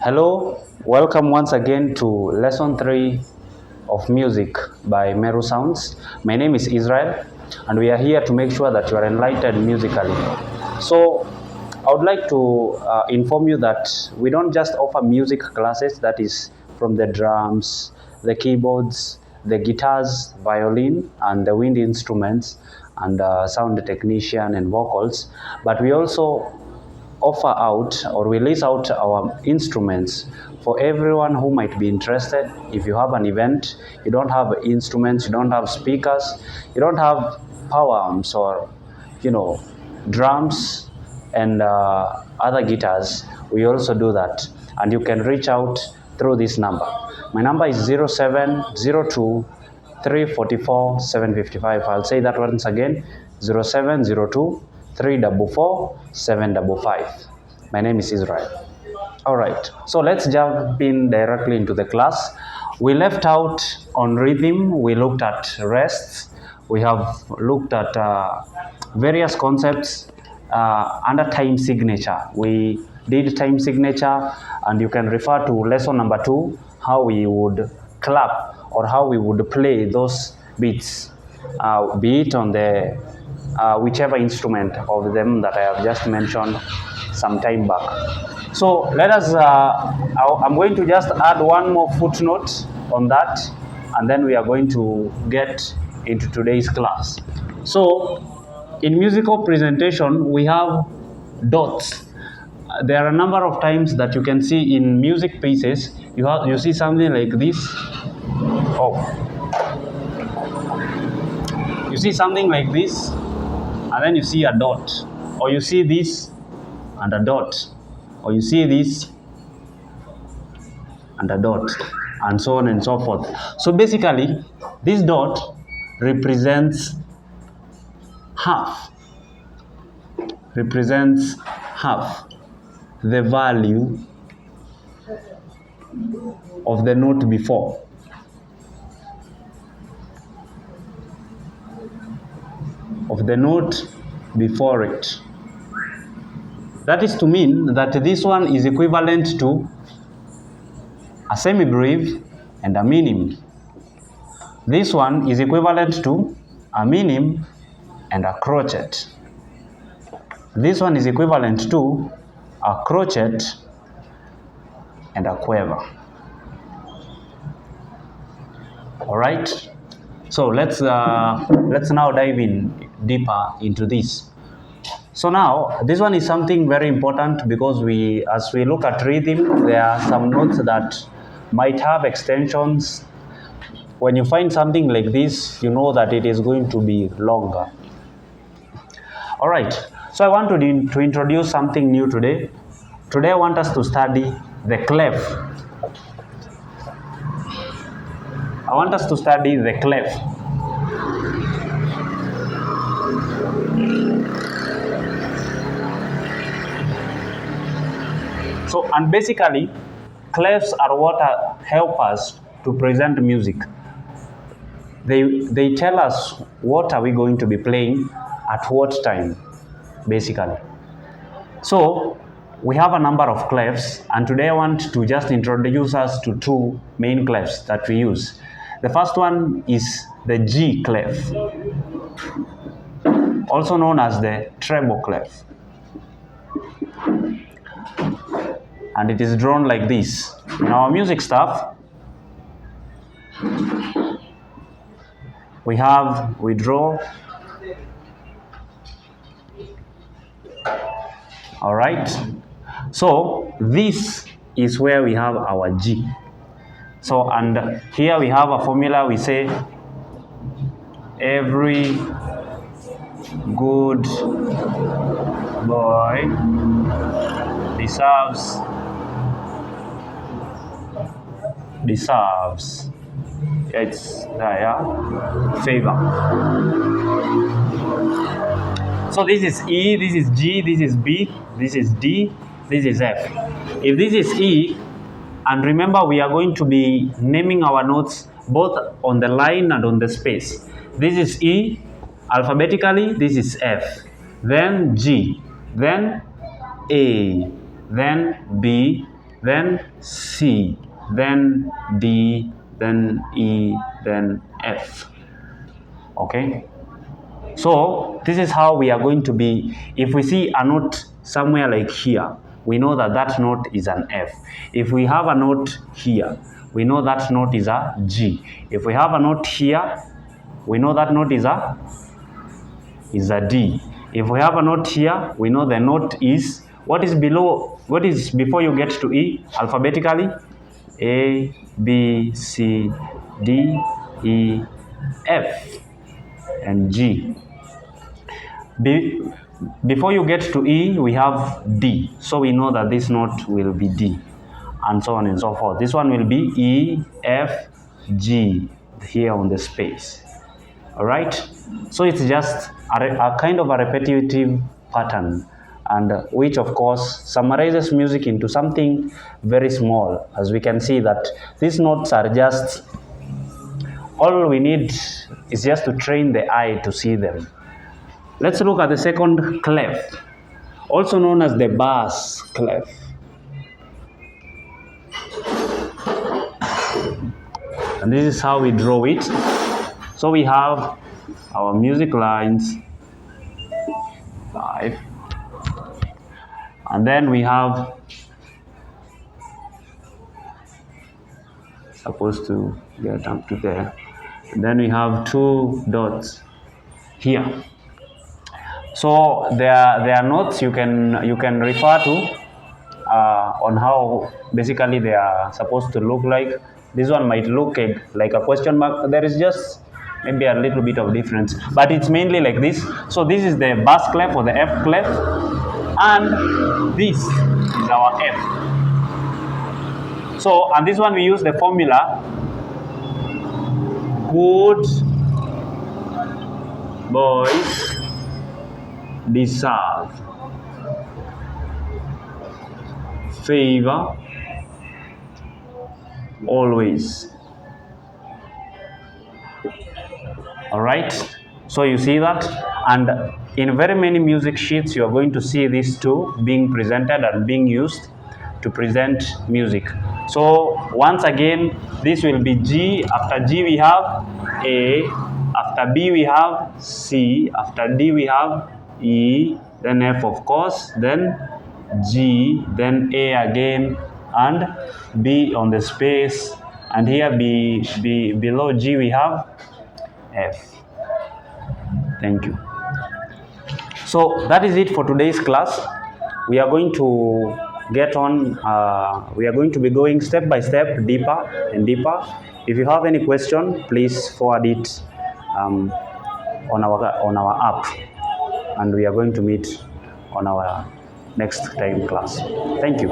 Hello, welcome once again to lesson 3 of music by Meru Sounds. My name is Israel, and we are here to make sure that you are enlightened musically. So, I would like to inform you that we don't just offer music classes, that is, from the drums, the keyboards, the guitars, violin, and the wind instruments, and sound technician and vocals, but we also offer out or release out our instruments for everyone who might be interested. If you have an event, you don't have instruments, you don't have speakers, you don't have power amps or drums and other guitars, we also do that, and you can reach out through this number. My number is 0702 344 755. I'll say that once again: 0702 344 755. My name is Israel. Alright, so let's jump in directly into the class. We left out on rhythm, we looked at rests, we have looked at various concepts under time signature. We did time signature, and you can refer to lesson number 2, how we would clap or how we would play those beats, be it on the whichever instrument of them that I have just mentioned some time back. So let us, I'm going to just add one more footnote on that, and then we are going to get into today's class. So in musical presentation, we have dots. There are a number of times that you can see in music pieces, you see something like this. You see something like this, and then you see a dot, or you see this and a dot, or you see this and a dot, and so on and so forth. So basically, this dot represents half the value of the note before. It. That is to mean that this one is equivalent to a semibreve and a minim. This one is equivalent to a minim and a crotchet. This one is equivalent to a crotchet and a quiver. All right. So let's now dive in deeper into this. So now this one is something very important, because as we look at rhythm, there are some notes that might have extensions. When you find something like this, you know that it is going to be longer. All right. So I want to introduce something new today. Today I want us to study the clef. So, and basically, clefs are what help us to present music. They tell us what are we going to be playing at what time, basically. So, we have a number of clefs, and today I want to just introduce us to two main clefs that we use. The first one is the G clef, also known as the treble clef. And it is drawn like this. In our music stuff, we draw. All right. So this is where we have our G. So, and here we have a formula. We say every good boy deserves favor. So this is E, this is G, this is B, this is D, this is F. If this is E, and remember we are going to be naming our notes both on the line and on the space. This is E, alphabetically this is F, then G, then A, then B, then C, then D, then E, then F. Okay? So this is how we are going to be. If we see a note somewhere like here, we know that that note is an F. If we have a note here, we know that note is a G. If we have a note here, we know that note is a D. If we have a note here, we know the note is, what is before you get to E alphabetically? A, B, C, D, E, F, and G. Before you get to E, we have D. So we know that this note will be D, and so on and so forth. This one will be E, F, G here on the space. All right? So it's just a kind of a repetitive pattern, and which of course summarizes music into something very small. As we can see that these notes are just, all we need is just to train the eye to see them. Let's look at the second clef, also known as the bass clef. And this is how we draw it. So we have our music lines, 5, and then we have, supposed to get up to there, and then we have 2 dots here. So there are notes you can refer to on how basically they are supposed to look like. This one might look like a question mark. There is just maybe a little bit of difference, but it's mainly like this. So this is the bass clef or the F clef, and this is our F. So, and this one we use the formula, good boys deserve favor always. All right, so you see that, and in very many music sheets you are going to see these two being presented and being used to present music. So once again, this will be G. After G we have A, after B we have C, after D we have E, then F of course, then G, then A again, and B on the space, and here below G we have F. Thank you. So that is it for today's class. We are going to get on, we are going to be going step by step, deeper and deeper. If you have any question, please forward it on our app, and we are going to meet on our next time class. Thank you.